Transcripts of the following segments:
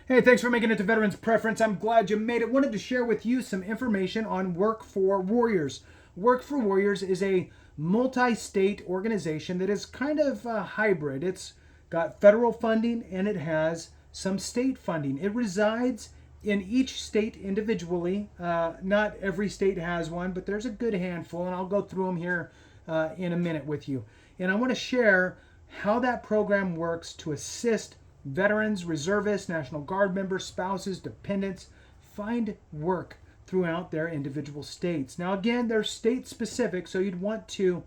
Hey, thanks for making it to Veterans Preference. I'm glad you made it. Wanted to share with you some information on Work for Warriors. Work for Warriors is a multi-state organization that is kind of a hybrid. It's got federal funding and it has some state funding. It resides in each state individually. Not every state has one, but there's a good handful, and I'll go through them here in a minute with you. And I want to share how that program works to assist veterans, reservists, National Guard members, spouses, dependents find work throughout their individual states. Now, again, they're state specific, so you'd want to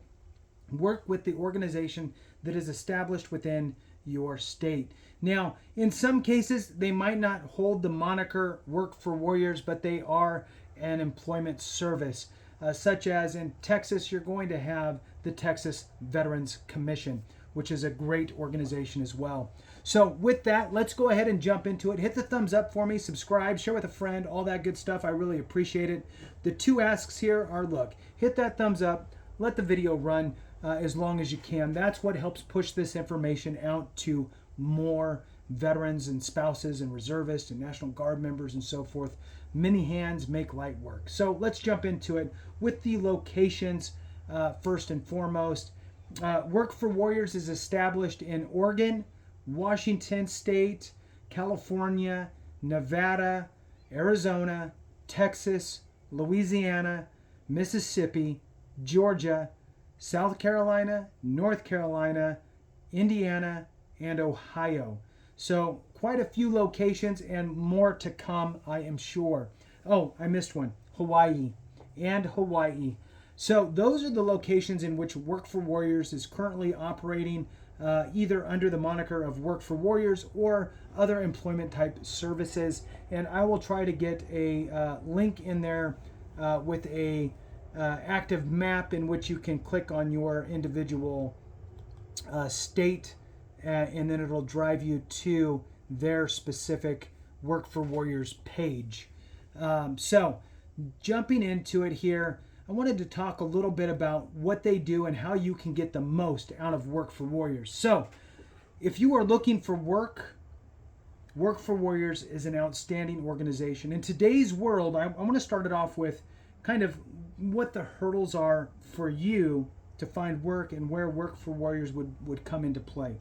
work with the organization that is established within your state. Now, in some cases, they might not hold the moniker Work for Warriors, but they are an employment service, such as in Texas, you're going to have the Texas Veterans Commission, which is a great organization as well. So with that, let's go ahead and jump into it. Hit the thumbs up for me, subscribe, share with a friend, all that good stuff. I really appreciate it. The two asks here are, look, hit that thumbs up, let the video run as long as you can. That's what helps push this information out to more veterans and spouses and reservists and National Guard members and so forth. Many hands make light work. So let's jump into it with the locations first and foremost. Work for Warriors is established in Oregon, Washington State, California, Nevada, Arizona, Texas, Louisiana, Mississippi, Georgia, South Carolina, North Carolina, Indiana, and Ohio. So quite a few locations and more to come, I am sure. Oh, I missed one. Hawaii and Hawaii. So those are the locations in which Work for Warriors is currently operating, either under the moniker of Work for Warriors or other employment type services. And I will try to get a link in there with a active map in which you can click on your individual state, and then it'll drive you to their specific Work for Warriors page. So jumping into it here, I wanted to talk a little bit about what they do and how you can get the most out of Work for Warriors. So if you are looking for work, Work for Warriors is an outstanding organization. In today's world, I want to start it off with kind of what the hurdles are for you to find work and where Work for Warriors would come into play.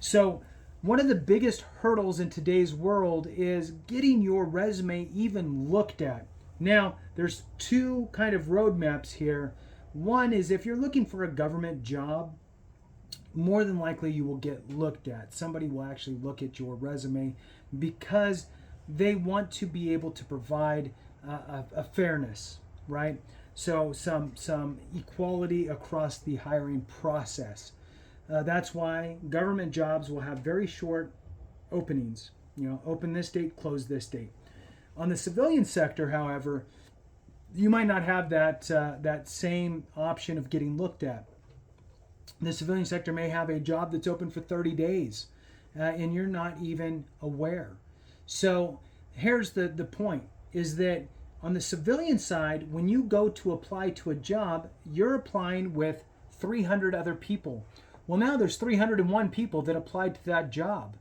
So one of the biggest hurdles in today's world is getting your resume even looked at. Now, there's two kind of roadmaps here. One is if you're looking for a government job, more than likely you will get looked at. Somebody will actually look at your resume because they want to be able to provide a fairness, right? So some equality across the hiring process. That's why government jobs will have very short openings. Open this date, close this date. On the civilian sector, however, you might not have that same option of getting looked at. The civilian sector may have a job that's open for 30 days, and you're not even aware. So here's the point, is that on the civilian side, when you go to apply to a job, you're applying with 300 other people. Well, now there's 301 people that applied to that job.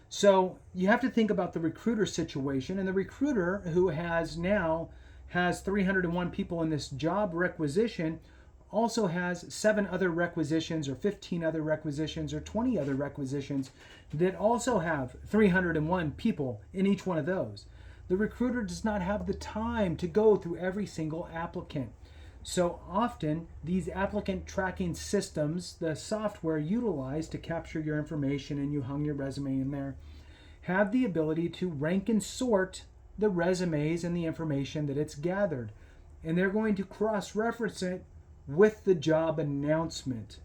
So you have to think about the recruiter situation, and the recruiter who has 301 people in this job requisition also has 7 other requisitions or 15 other requisitions or 20 other requisitions that also have 301 people in each one of those. The recruiter does not have the time to go through every single applicant. So often these applicant tracking systems, the software utilized to capture your information and you hung your resume in there, have the ability to rank and sort the resumes and the information that it's gathered. And they're going to cross-reference it with the job announcement.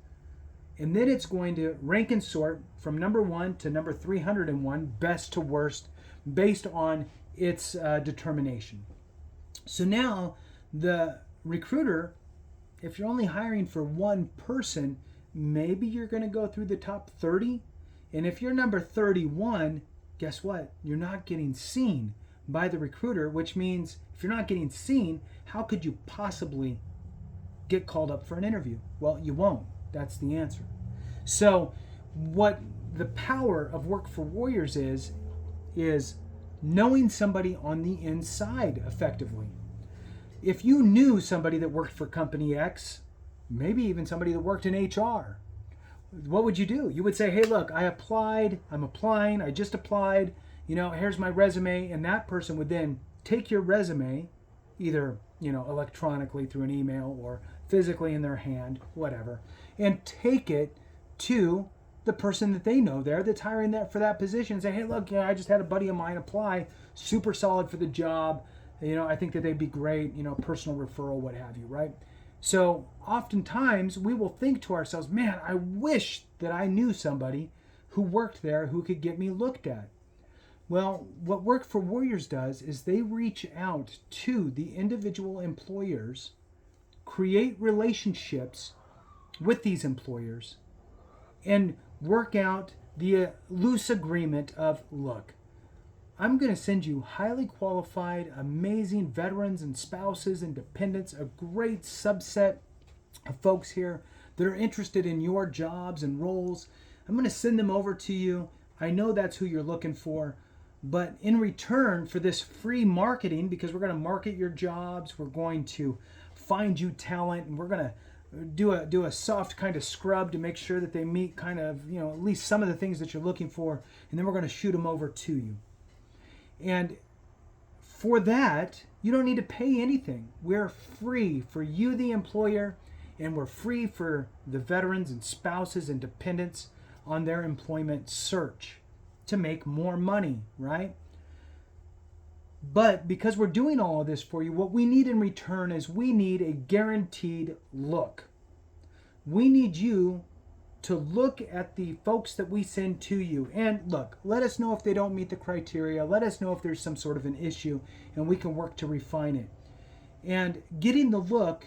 And then it's going to rank and sort from number 1 to number 301, best to worst, based on its determination. So now the recruiter, if you're only hiring for one person, maybe you're going to go through the top 30. And if you're number 31, guess what? You're not getting seen by the recruiter, which means if you're not getting seen, how could you possibly get called up for an interview? Well, you won't. That's the answer. So what the power of Work for Warriors is knowing somebody on the inside effectively. If you knew somebody that worked for company X, maybe even somebody that worked in HR, what would you do? You would say, hey, look, I'm applying, I just applied, here's my resume. And that person would then take your resume, either, electronically through an email or physically in their hand, whatever, and take it to the person that they know there that's hiring that for that position and say, hey, look, I just had a buddy of mine apply, super solid for the job. I think that they'd be great, personal referral, what have you, right? So oftentimes we will think to ourselves, man, I wish that I knew somebody who worked there who could get me looked at. Well, what Work for Warriors does is they reach out to the individual employers, create relationships with these employers, and work out the loose agreement of, look, I'm going to send you highly qualified, amazing veterans and spouses and dependents, a great subset of folks here that are interested in your jobs and roles. I'm going to send them over to you. I know that's who you're looking for. But in return for this free marketing, because we're going to market your jobs, we're going to find you talent, and we're going to do a soft kind of scrub to make sure that they meet kind of, at least some of the things that you're looking for, and then we're going to shoot them over to you. And for that, you don't need to pay anything. We're free for you, the employer, and we're free for the veterans and spouses and dependents on their employment search to make more money, right? But because we're doing all of this for you, what we need in return is we need a guaranteed look. We need you to look at the folks that we send to you. And look, let us know if they don't meet the criteria. Let us know if there's some sort of an issue, and we can work to refine it. And getting the look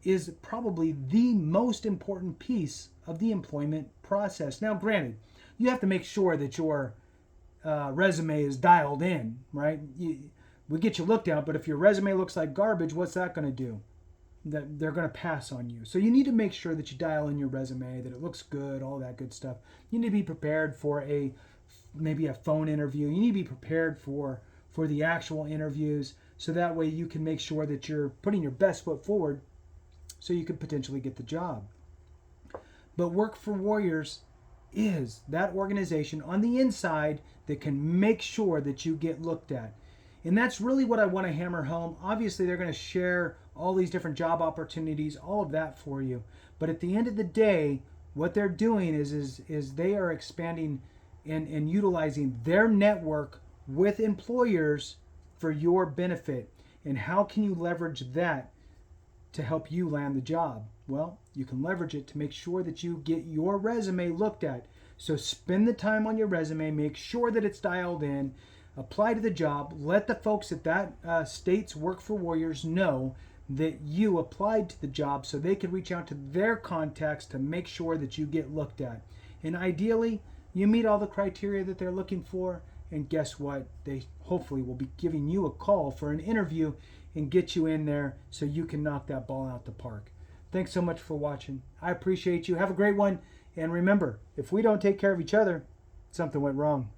is probably the most important piece of the employment process. Now, granted, you have to make sure that your resume is dialed in, right? We get you looked at, but if your resume looks like garbage, what's that going to do? That they're going to pass on you. So you need to make sure that you dial in your resume, that it looks good, all that good stuff. You need to be prepared for maybe a phone interview. You need to be prepared for the actual interviews, so that way you can make sure that you're putting your best foot forward so you could potentially get the job. But Work for Warriors is that organization on the inside that can make sure that you get looked at. And that's really what I want to hammer home. Obviously, they're going to share all these different job opportunities, all of that for you. But at the end of the day, what they're doing is they are expanding and utilizing their network with employers for your benefit. And how can you leverage that to help you land the job? Well, you can leverage it to make sure that you get your resume looked at. So spend the time on your resume, make sure that it's dialed in, apply to the job, let the folks at that state's Work for Warriors know that you applied to the job so they could reach out to their contacts to make sure that you get looked at. And ideally, you meet all the criteria that they're looking for, and guess what? They hopefully will be giving you a call for an interview and get you in there so you can knock that ball out the park. Thanks so much for watching. I appreciate you. Have a great one. And remember, if we don't take care of each other, something went wrong.